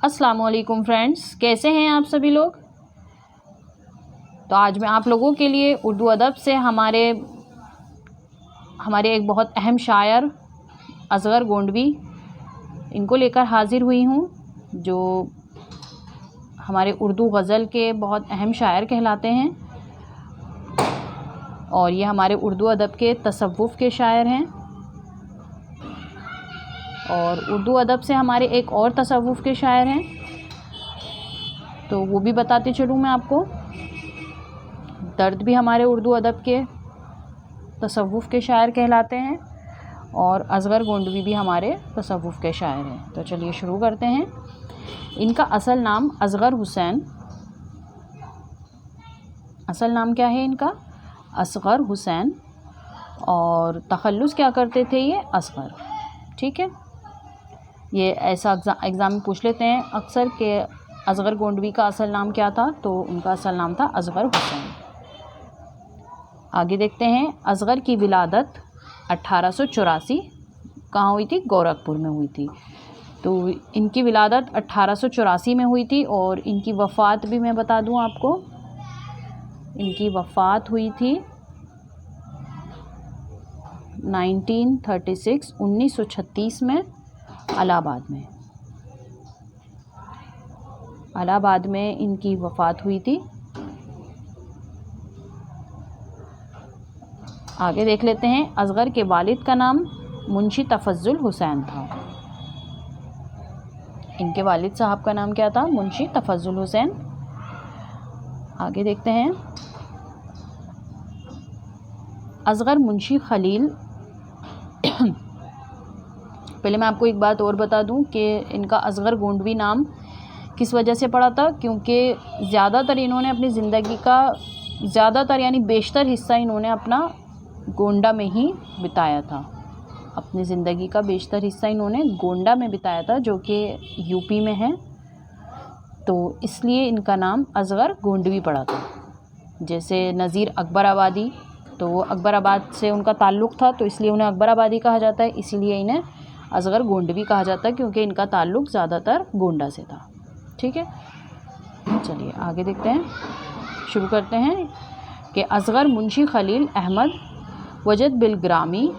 अस्सलामुअलैकुम फ्रेंड्स, कैसे हैं आप सभी लोग। तो आज मैं आप लोगों के लिए उर्दू अदब से हमारे एक बहुत अहम शायर असगर गोंडवी इनको लेकर हाज़िर हुई हूँ, जो हमारे उर्दू गज़ल के बहुत अहम शायर कहलाते हैं और ये हमारे उर्दू अदब के तसव्वुफ़ के शायर हैं। और उर्दू अदब से हमारे एक और तसव्वुफ़ के शायर हैं, तो वो भी बताते चलूँ मैं आपको। दर्द भी हमारे उर्दू अदब के तसव्वुफ़ के शायर कहलाते हैं और असगर गोंडवी भी हमारे तसव्वुफ़ के शायर हैं। तो चलिए शुरू करते हैं। इनका असल नाम असगर हुसैन, असल नाम क्या है इनका? असगर हुसैन, और तखल्लुस क्या करते थे ये? असगर। ठीक है, ये ऐसा एग्ज़ाम में पूछ लेते हैं अक्सर कि असगर गोंडवी का असल नाम क्या था, तो उनका असल नाम था असगर हुसैन। आगे देखते हैं। असगर की विलादत 1884 कहाँ हुई थी? गोरखपुर में हुई थी। तो इनकी विलादत 1884 में हुई थी और इनकी वफ़ात भी मैं बता दूं आपको, इनकी वफ़ात हुई थी 1936 में इलाहाबाद में इनकी वफ़ात हुई थी। आगे देख लेते हैं। असगर के वालिद का नाम मुंशी तफज़्ज़ुल हुसैन था। इनके वालिद साहब का नाम क्या था? मुंशी तफज़्ज़ुल हुसैन। आगे देखते हैं। असगर मुंशी खलील पहले मैं आपको एक बात और बता दूं कि इनका असगर गोंडवी नाम किस वजह से पड़ा था, क्योंकि ज़्यादातर इन्होंने अपनी ज़िंदगी का यानी बेशतर हिस्सा इन्होंने अपना गोंडा में ही बिताया था। अपनी ज़िंदगी का बेशतर हिस्सा इन्होंने गोंडा में बिताया था, जो कि यूपी में है। तो इसलिए इनका नाम असगर गोंडवी पड़ा था। जैसे नज़ीर अकबराबादी, तो वो अकबराबाद से उनका ताल्लुक़ था, तो इसलिए उन्हें अकबराबादी कहा जाता है। इसीलिए इन्हें असगर गोंडवी कहा जाता है, क्योंकि इनका ताल्लुक़ ज़्यादातर गोंडा से था। ठीक है, चलिए आगे देखते हैं। शुरू करते हैं कि असगर मुंशी खलील अहमद वजद बिलग्रामी,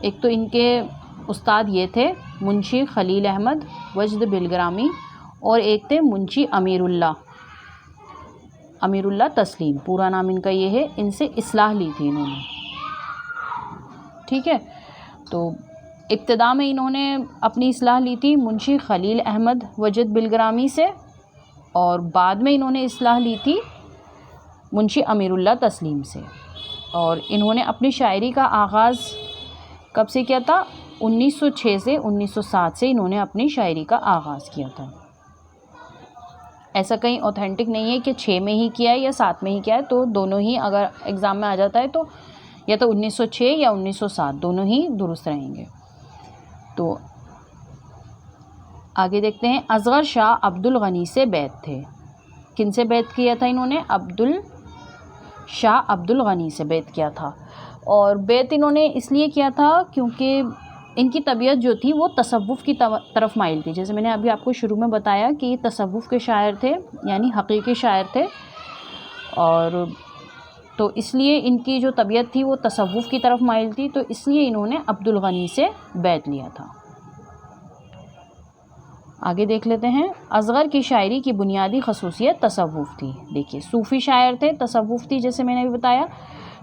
एक तो इनके उस्ताद ये थे मुंशी खलील अहमद वजद बिलग्रामी, और एक थे मुंशी अमीरुल्लाह तस्लीम, पूरा नाम इनका ये है। इनसे इस्लाह ली थी इन्होंने। ठीक है, तो इब्तिदा में इन्होंने अपनी इस्लाह ली थी मुंशी खलील अहमद वजद बिलग्रामी से, और बाद में इन्होंने इस्लाह ली थी मुंशी अमीरुल्लाह तस्लीम से। और इन्होंने अपनी शायरी का आगाज़ कब से किया था? 1906 से 1907 से इन्होंने अपनी शायरी का आगाज़ किया था। ऐसा कहीं ऑथेंटिक नहीं है कि 6 में ही किया है या 7 में ही किया है, तो दोनों ही अगर एग्ज़ाम में आ जाता है तो या तो 1906 या 1907 दोनों ही दुरुस्त रहेंगे। तो आगे देखते हैं। असगर शाह अब्दुल गनी से बैत थे। किन से बैत किया था इन्होंने? शाह अब्दुल गनी से बैत किया था। और बैत इन्होंने इसलिए किया था क्योंकि इनकी तबीयत जो थी वो तसव्वुफ़ की तरफ माइल थी। जैसे मैंने अभी आपको शुरू में बताया कि तसव्वुफ़ के शायर थे, यानी हकीकी शायर थे, और तो इसलिए इनकी जो तबीयत थी वो तसव्वुफ़ की तरफ माइल थी, तो इसलिए इन्होंने अब्दुल गनी से बैत लिया था। आगे देख लेते हैं। असगर की शायरी की बुनियादी खसूसियत तसव्वुफ़ थी। देखिए, सूफ़ी शायर थे, तसव्वुफ़ थी, जैसे मैंने अभी बताया,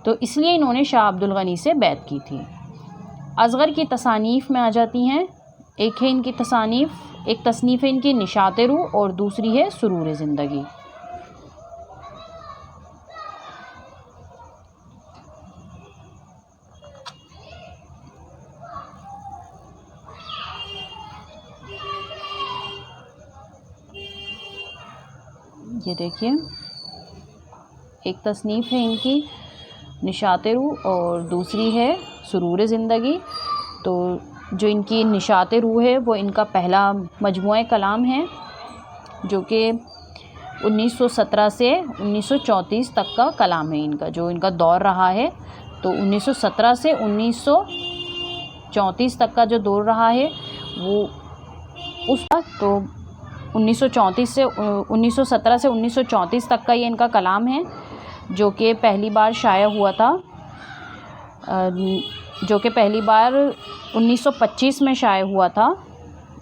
तो इसलिए इन्होंने शाह अब्दुल गनी से बैत की थी। असगर की तसानीफ़ में आ जाती हैं। एक है इनकी तसानीफ़, एक तसनीफ़ है इनकी निशात रूह, और दूसरी है सुरूर ज़िंदगी। ये देखिए, एक तसनीफ़ है इनकी निशात रूह और दूसरी है सुरूर ज़िंदगी। तो जो इनकी निशात रूह है वो इनका पहला मजमूआ कलाम है, जो कि 1917 से 1934 तक का कलाम है इनका, जो इनका दौर रहा है। तो 1917 से 1934 तक का जो दौर रहा है वो उस तो 1934 से 1917 से 1934 तक का ये इनका कलाम है, जो कि पहली बार शाया हुआ था, जो कि पहली बार 1925 में शाया हुआ था।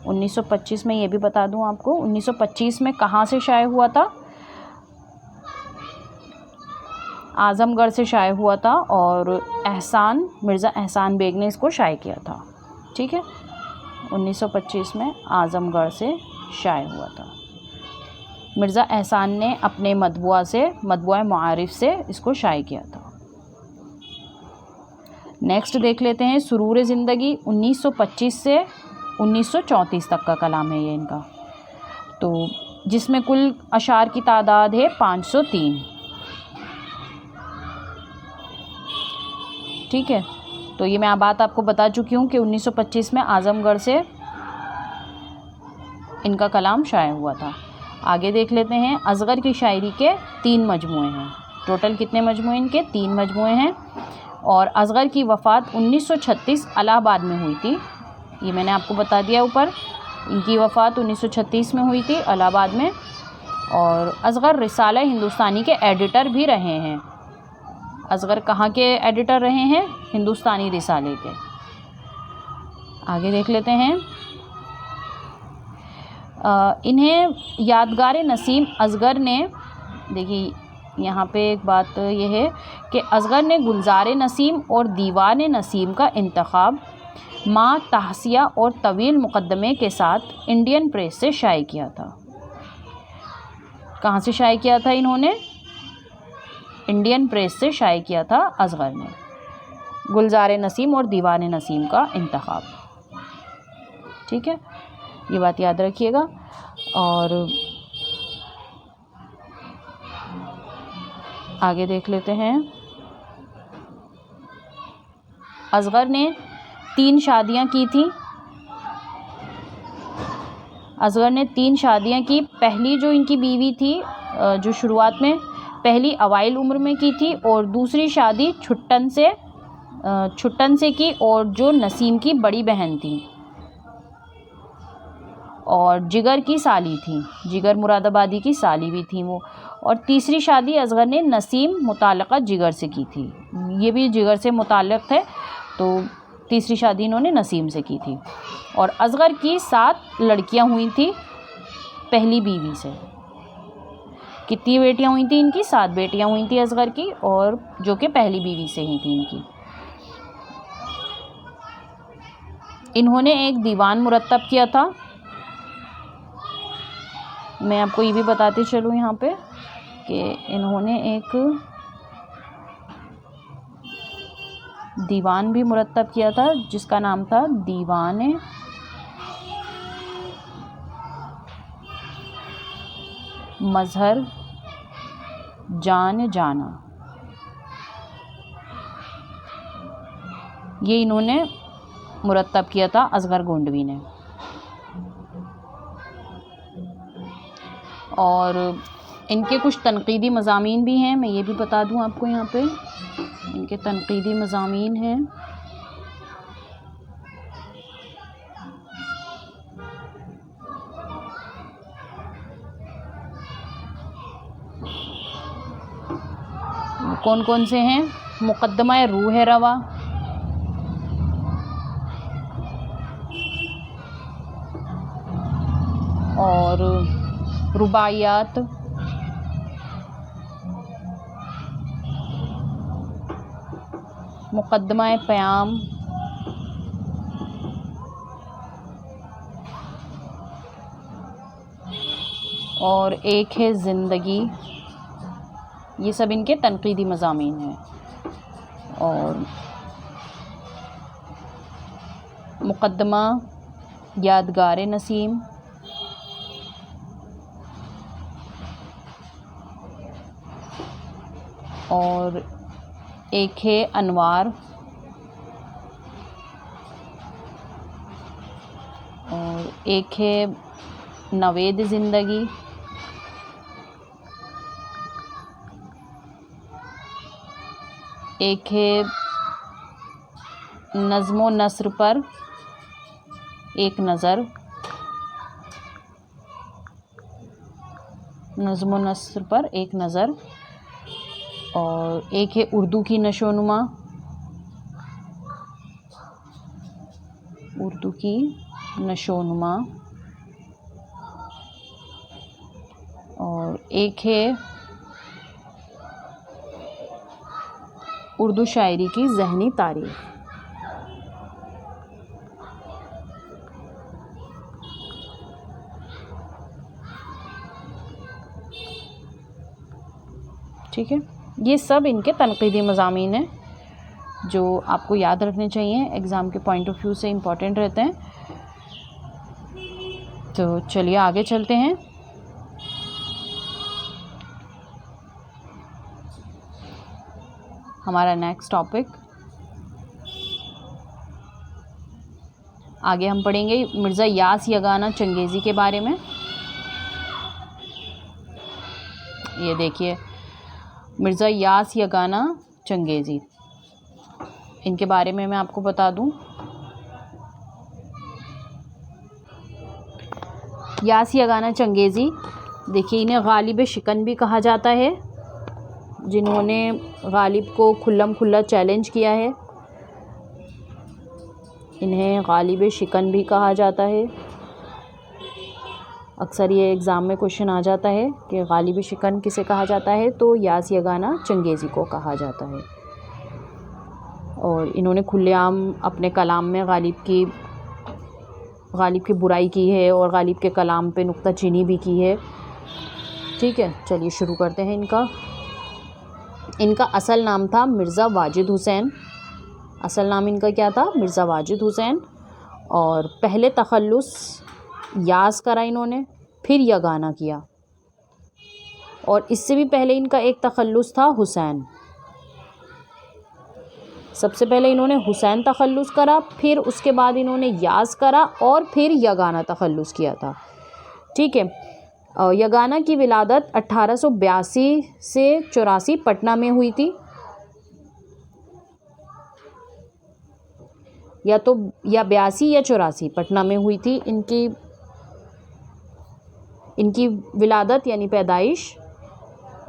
1925 में, ये भी बता दूं आपको, 1925 में कहाँ से शाया हुआ था? आज़मगढ़ से शाया हुआ था, और मिर्ज़ा एहसान बेग ने इसको शाया किया था। ठीक है, 1925 में आज़मगढ़ से शाया हुआ था। मिर्ज़ा एहसान ने अपने मतबुआ मुआरिफ से इसको शाया किया था। नेक्स्ट देख लेते हैं, सुरूर ज़िंदगी 1925 से 1934 तक का कलाम है ये इनका, तो जिसमें कुल अशार की तादाद है 503। ठीक है, तो ये मैं बात आपको बता चुकी हूँ कि 1925 में आज़मगढ़ से इनका कलाम शाया हुआ था। आगे देख लेते हैं, असगर की शायरी के 3 मजमूए हैं। टोटल कितने मजमूए इनके? 3 मजमूए हैं। और असगर की वफ़ात 1936 इलाहाबाद में हुई थी। ये मैंने आपको बता दिया ऊपर, इनकी वफ़ात 1936 में हुई थी इलाहाबाद में। और असगर रिसाला हिंदुस्तानी के एडिटर भी रहे हैं। असगर कहाँ के एडिटर रहे हैं? हिंदुस्तानी रिसाले के। आगे देख लेते हैं, इन्हें यादगार नसीम असगर ने, देखिए यहाँ पे एक बात यह है कि असगर ने गुलजार नसीम और दीवान नसीम का इंतखाब माँ तहसिया और तवील मुकदमे के साथ इंडियन प्रेस से शाया किया था। कहाँ से शाया किया था इन्होंने? इंडियन प्रेस से शाया किया था असगर ने, गुलजार नसीम और दीवान नसीम का इंतखाब। ठीक है, ये बात याद रखिएगा। और आगे देख लेते हैं, असगर ने 3 शादियां की थी। असगर ने 3 शादियां की। पहली जो इनकी बीवी थी, जो शुरुआत में पहली अवाइल उम्र में की थी, और दूसरी शादी छुट्टन से की, और जो नसीम की बड़ी बहन थी और जिगर की साली थी, जिगर मुरादाबादी की साली भी थी वो। और तीसरी शादी असगर ने नसीम मुताल्लिक़ा जिगर से की थी, ये भी जिगर से मुताल्लिक़ थे, तो तीसरी शादी इन्होंने नसीम से की थी। और असगर की 7 लड़कियां हुई थी पहली बीवी से। कितनी बेटियां हुई थी इनकी? 7 बेटियां हुई थी असगर की, और जो कि पहली बीवी से ही थी इनकी। इन्होंने एक दीवान मुरत्तब किया था। मैं आपको ये भी बताते चलूँ यहाँ पे कि इन्होंने एक दीवान भी मुरत्तब किया था, जिसका नाम था दीवान मजहर जान जाना। ये इन्होंने मुरत्तब किया था असगर गोंडवी ने। और इनके कुछ तनक़ीदी मज़ामीन भी हैं, मैं ये भी बता दूं आपको यहाँ पे। इनके तनक़ीदी मज़ामीन हैं, कौन कौन से हैं? मुक़द्दमा रूह रवा, और रुबाइयात, मुक़द्दमा क़याम, और एक है ज़िंदगी। ये सब इनके तनक़ीदी मज़ामीन हैं। और मुक़द्दमा यादगार नसीम, और एक है अनवार, और एक है नवेद ज़िंदगी, एक है नज़्म नस्र पर एक नज़र, नज़्म व नस्र पर एक नज़र, और एक है उर्दू की नशोनुमा, उर्दू की नशोनुमा, और एक है उर्दू शायरी की ज़हनी तारीफ़। ठीक है, ये सब इनके तनक़ीदी मज़ामीन हैं जो आपको याद रखने चाहिए, एग्ज़ाम के पॉइंट ऑफ व्यू से इम्पॉर्टेंट रहते हैं। तो चलिए आगे चलते हैं। हमारा नेक्स्ट टॉपिक, आगे हम पढ़ेंगे मिर्ज़ा यास यगाना चंगेज़ी के बारे में। ये देखिए, मिर्ज़ा यास यगाना चंगेज़ी, इनके बारे में मैं आपको बता दूं। यास यगाना चंगेज़ी, देखिए इन्हें गालिब शिकन भी कहा जाता है, जिन्होंने गालिब को खुल्लम खुल्ला चैलेंज किया है। इन्हें गालिब शिकन भी कहा जाता है। अक्सर ये एग्ज़ाम में क्वेश्चन आ जाता है कि गालिब शिकन किसे कहा जाता है, तो यास यगाना चंगेज़ी को कहा जाता है। और इन्होंने खुलेआम अपने कलाम में गालिब की बुराई की है और गालिब के कलाम पे नुक्ताचीनी भी की है। ठीक है, चलिए शुरू करते हैं। इनका असल नाम था मिर्ज़ा वाजिद हुसैन। असल नाम इनका क्या था? मिर्ज़ा वाजिद हुसैन। और पहले तखल्लुस यास करा इन्होंने, फिर यगाना किया, और इससे भी पहले इनका एक तखल्लुस था हुसैन। सबसे पहले इन्होंने हुसैन तखल्लुस करा, फिर उसके बाद इन्होंने यास करा, और फिर यगाना तखल्लुस किया था। ठीक है, यगाना की विलादत 1882 से 84 पटना में हुई थी। या 82 या 84 पटना में हुई थी इनकी विलादत यानी पैदाइश।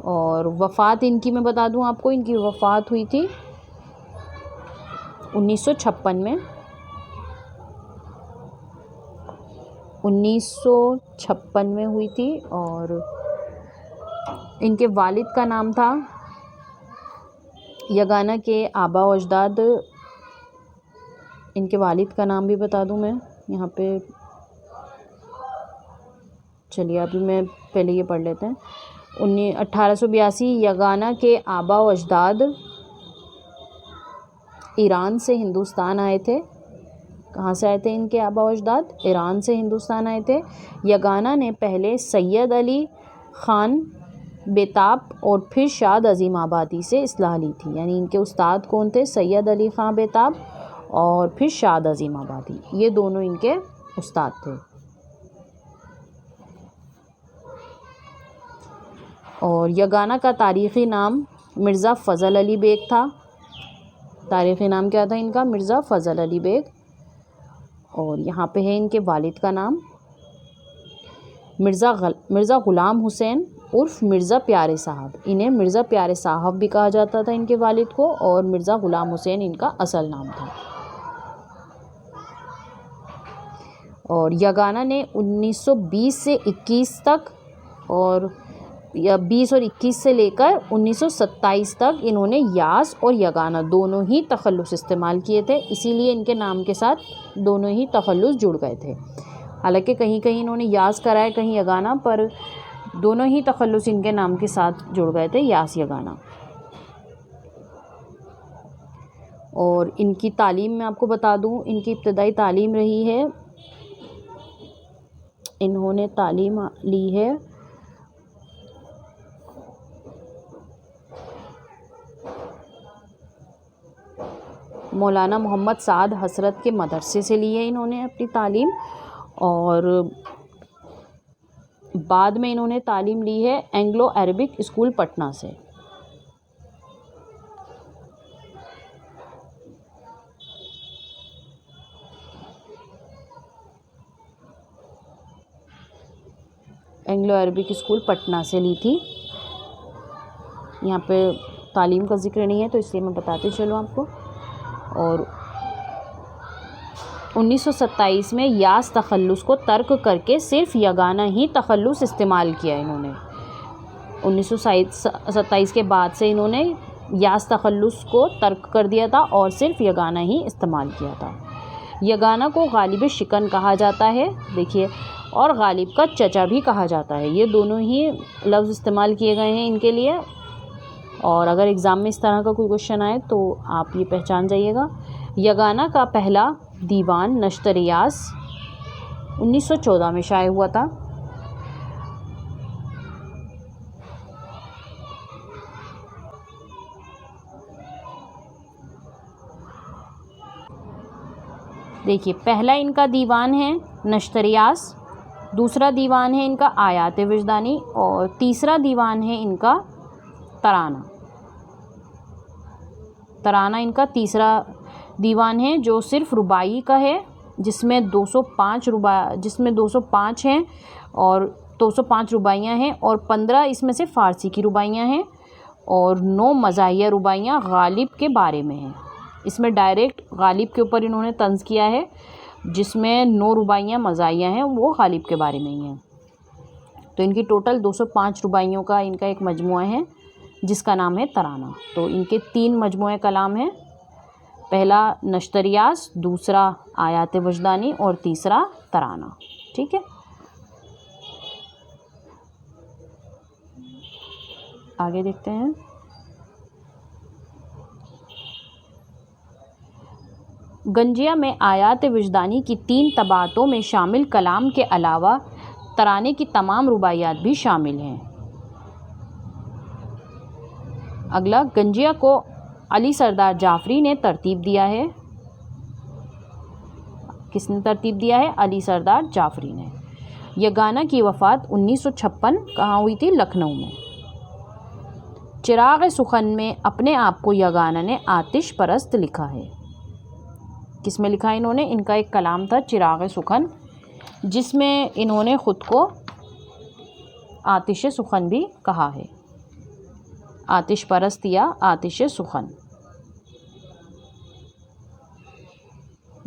और वफ़ात इनकी मैं बता दूं आपको, इनकी वफ़ात हुई थी 1956 में। 1956 में हुई थी। और इनके वालिद का नाम था, यगाना के आबा व अजदाद, इनके वालिद का नाम भी बता दूं मैं यहाँ पे। चलिए अभी मैं पहले ये पढ़ लेते हैं। 1882 यगाना के आबा व अजदाद ईरान से हिंदुस्तान आए थे। कहाँ से आए थे इनके आबा व अजदाद? ईरान से हिंदुस्तान आए थे। यगाना ने पहले सैयद अली ख़ान बेताब और फिर शाद अज़ीम आबादी से इस्लाह ली थी। यानी इनके उस्ताद कौन थे? सैयद अली ख़ान बेताब और फिर शाद अज़ीम आबादी, ये दोनों इनके उस्ताद थे। और यगाना का तारीख़ी नाम मिर्ज़ा फ़ज़ल अली बेग था। तारीख़ी नाम क्या था इनका? मिर्ज़ा फ़ज़ल अली बेग। और यहाँ पे है इनके वालिद का नाम मिर्ज़ा ग़ुलाम हुसैन उर्फ़ मिर्ज़ा प्यारे साहब। इन्हें मिर्ज़ा प्यारे साहब भी कहा जाता था इनके वालिद को, और मिर्ज़ा ग़ुलाम हुसैन इनका असल नाम था। और यगाना ने 1920 से 21 तक, और या 20 और 21 से लेकर 1927 तक इन्होंने यास और यगाना दोनों ही तखल्लुस इस्तेमाल किए थे। इसीलिए इनके नाम के साथ दोनों ही तखल्लुस जुड़ गए थे। हालांकि कहीं कहीं इन्होंने यास कराया, कहीं यगाना, पर दोनों ही तखल्लुस इनके नाम के साथ जुड़ गए थे, यास यगाना। और इनकी तालीम मैं आपको बता दूं, इनकी इब्तदाई तालीम रही है, इन्होंने तालीम ली है मौलाना मोहम्मद साद हसरत के मदरसे से ली है इन्होंने अपनी तालीम। और बाद में इन्होंने तालीम ली है एंग्लो अरबिक स्कूल पटना से। एंग्लो अरबिक स्कूल पटना से ली थी। यहाँ पे तालीम का जिक्र नहीं है तो इसलिए मैं बताते चलूँ आपको। और 1927 में यास तखल्लुस को तर्क करके सिर्फ यगाना ही तखल्लुस इस्तेमाल किया इन्होंने। 1927 के बाद से इन्होंने यास तखल्लुस को तर्क कर दिया था और सिर्फ यगाना ही इस्तेमाल किया था। यगाना को गालिब शिकन कहा जाता है, देखिए, और गालिब का चचा भी कहा जाता है। ये दोनों ही लफ्ज़ इस्तेमाल किए गए हैं इनके लिए। और अगर एग्ज़ाम में इस तरह का कोई क्वेश्चन आए तो आप ये पहचान जाइएगा। यगाना का पहला दीवान नश्त रियाज़ 1914 में शाये हुआ था। देखिए, पहला इनका दीवान है नश्त रियाज़, दूसरा दीवान है इनका आयात विजदानी और तीसरा दीवान है इनका तराना। तराना इनका तीसरा दीवान है जो सिर्फ रुबाई का है, जिसमें 205 हैं और 205 रुबाइयाँ हैं और 15 इसमें से फ़ारसी की रुबाइयाँ हैं और 9 मज़ाहिया रुबाइयाँ गालिब के बारे में हैं। इसमें डायरेक्ट गालिब के ऊपर इन्होंने तंज़ किया है, जिसमें 9 रुबाइयाँ मज़ाहिया हैं वो गालिब के बारे में ही हैं। तो इनकी टोटल 205 रुबाइयों का इनका एक मजमुआ है जिसका नाम है तराना। तो इनके 3 मजमुए कलाम हैं, पहला नश्त रियाज़, दूसरा आयात वजदानी और तीसरा तराना। ठीक है, आगे देखते हैं। गंजिया में आयात विजदानी की 3 तबातों में शामिल कलाम के अलावा तराने की तमाम रुबाइयात भी शामिल हैं। अगला, गंजिया को अली सरदार जाफरी ने तरतीब दिया है। किसने तरतीब दिया है? अली सरदार जाफरी ने। यगाना की वफ़ात 1956 कहाँ हुई थी? लखनऊ में। चिराग सुखन में अपने आप को यगाना ने आतिश परस्त लिखा है। किस में लिखा है इन्होंने? इनका एक कलाम था चिराग सुखन, जिसमें इन्होंने ख़ुद को आतिश सुखन भी कहा है। आतिश परस्त या आतिश सुखन,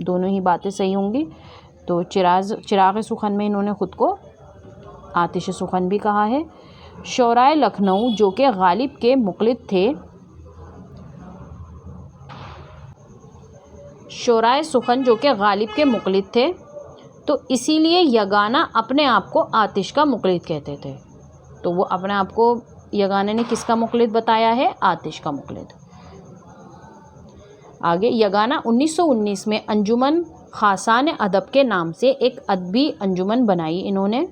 दोनों ही बातें सही होंगी। तो चिराग सुखन में इन्होंने ख़ुद को आतिश सुखन भी कहा है। शौराए लखनऊ जो कि गालिब के मुक़लिद थे, शौराए सुखन जो कि गालिब के मुक़लिद थे, तो इसीलिए यगाना अपने आप को आतिश का मुक़लिद कहते थे। तो वो अपने आप को यगाना ने किसका मुक़लिद बताया है? आतिश का मुक़लिद। आगे, यगाना 1919 में अंजुमन खासान अदब के नाम से एक अदबी अंजुमन बनाई इन्होंने।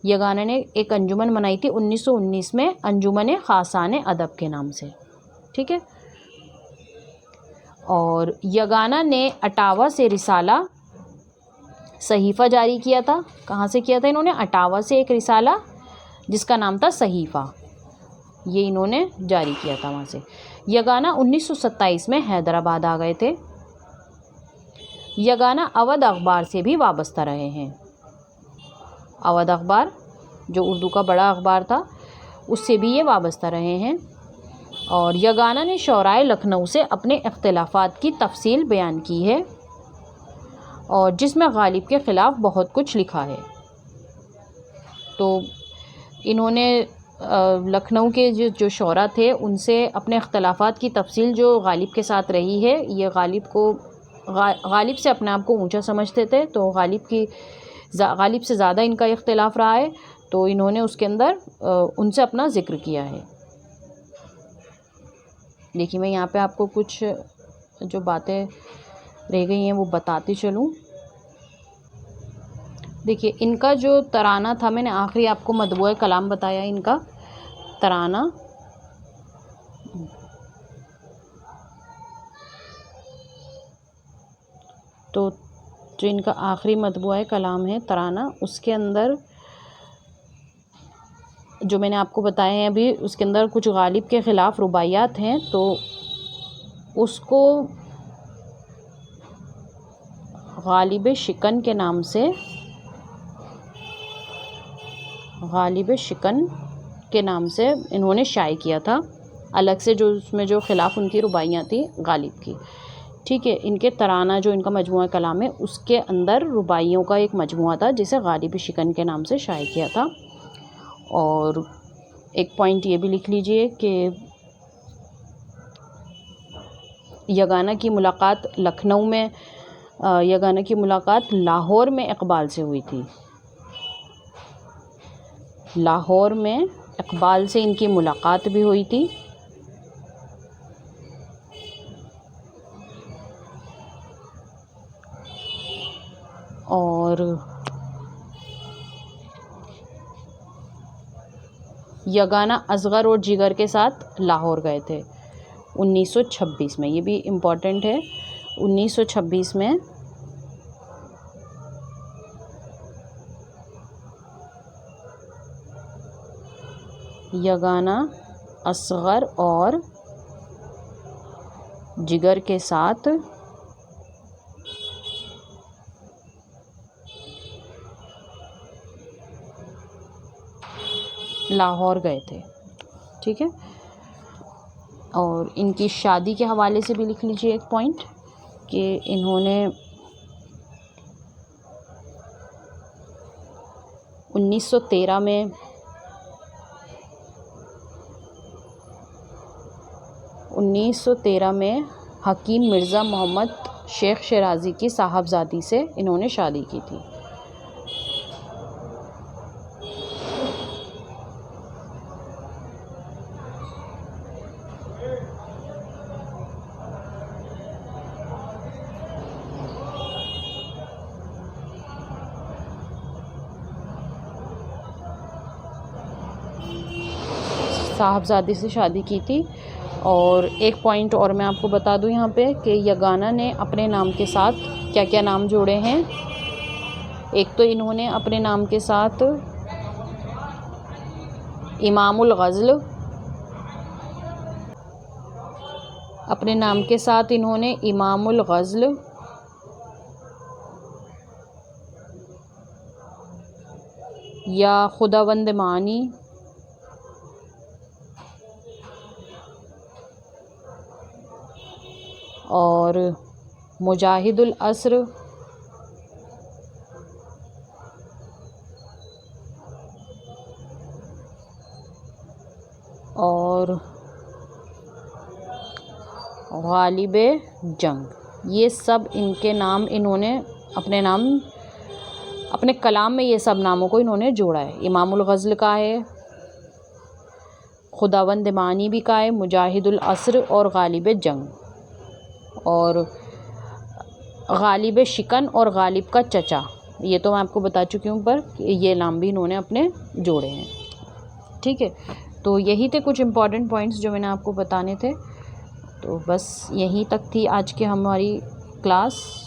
यगाना ने एक अंजुमन बनाई थी 1919 में, अंजुमन खासान अदब के नाम से। ठीक है, और यगाना ने अटावा से रिसाला सहीफ़ा जारी किया था। कहाँ से किया था इन्होंने? अटावा से एक रिसाला जिसका नाम था सहीफ़ा, ये इन्होंने जारी किया था वहाँ से। यगाना 1927 में हैदराबाद आ गए थे। यगाना अवध अखबार से भी वाबस्ता रहे हैं। अवध अखबार जो उर्दू का बड़ा अखबार था, उससे भी ये वाबस्ता रहे हैं। और यगाना ने शौराए लखनऊ से अपने इख्तिलाफ़ात की तफसील बयान की है और जिसमें गालिब के ख़िलाफ़ बहुत कुछ लिखा है। तो इन्होंने लखनऊ के जो शौरा थे उनसे अपने इख्तिलाफ़ात की तफसील जो गालिब के साथ रही है, ये गालिब से अपने आप को ऊंचा समझते थे, तो गालिब से ज़्यादा इनका इख्तिलाफ़ रहा है, तो इन्होंने उसके अंदर उनसे अपना ज़िक्र किया है। देखिए, मैं यहाँ पे आपको कुछ जो बातें रह गई हैं वो बताती चलूँ। देखिए, इनका जो तराना था, मैंने आखिरी आपको मतबूआ कलाम बताया इनका तराना। तो जो इनका आखिरी मतबूआ कलाम है तराना, उसके अंदर जो मैंने आपको बताए हैं अभी, उसके अंदर कुछ गालिब के ख़िलाफ़ रुबाइयात हैं, तो उसको गालिब शिकन के नाम से गालिब शिकन के नाम से इन्होंने शाये किया था, अलग से जो उसमें जो ख़िलाफ़ उनकी रुबाइयाँ थी गालिब की। ठीक है, इनके तराना जो इनका मजमूआ कलाम है उसके अंदर रुबाइयों का एक मजमूआ था जिसे गालिब शिकन के नाम से शाये किया था। और एक पॉइंट ये भी लिख लीजिए कि यगाना की मुलाकात लखनऊ में, यगाना की मुलाकात लाहौर में इकबाल से हुई थी। लाहौर में इकबाल से इनकी मुलाकात भी हुई थी। और यगाना असगर और जिगर के साथ लाहौर गए थे 1926 में, ये भी इम्पॉर्टेंट है। 1926 में यगाना असगर और जिगर के साथ लाहौर गए थे। ठीक है, और इनकी शादी के हवाले से भी लिख लीजिए एक पॉइंट कि इन्होंने 1913 में हकीम मिर्ज़ा मोहम्मद शेख शराजी की साहबजादी से इन्होंने शादी की थी। साहबजादी से शादी की थी। और एक पॉइंट और मैं आपको बता दूं यहाँ पे कि यगाना ने अपने नाम के साथ क्या क्या नाम जोड़े हैं। एक तो इन्होंने अपने नाम के साथ इमामुल ग़ज़ल, अपने नाम के साथ इन्होंने इमामुल ग़ज़ल, या खुदावंद मानी, और मुजाहिदुल अस्र, और गालिब जंग, ये सब इनके नाम इन्होंने अपने कलाम में ये सब नामों को इन्होंने जोड़ा है। इमामुल ग़ज़ल का है, खुदावंद मानी भी का है, मुजाहिदुल अस्र और गालिब जंग, और गालिब शिकन और गालिब का चचा, ये तो मैं आपको बता चुकी हूँ पर ये नाम भी इन्होंने अपने जोड़े हैं। ठीक है, तो यही थे कुछ इम्पॉर्टेंट पॉइंट्स जो मैंने आपको बताने थे। तो बस यहीं तक थी आज की हमारी क्लास।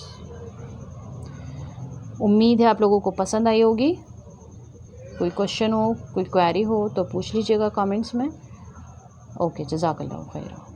उम्मीद है आप लोगों को पसंद आई होगी। कोई क्वेश्चन हो, कोई क्वेरी हो तो पूछ लीजिएगा कमेंट्स में। ओके, जज़ाकल्लाहु खैर।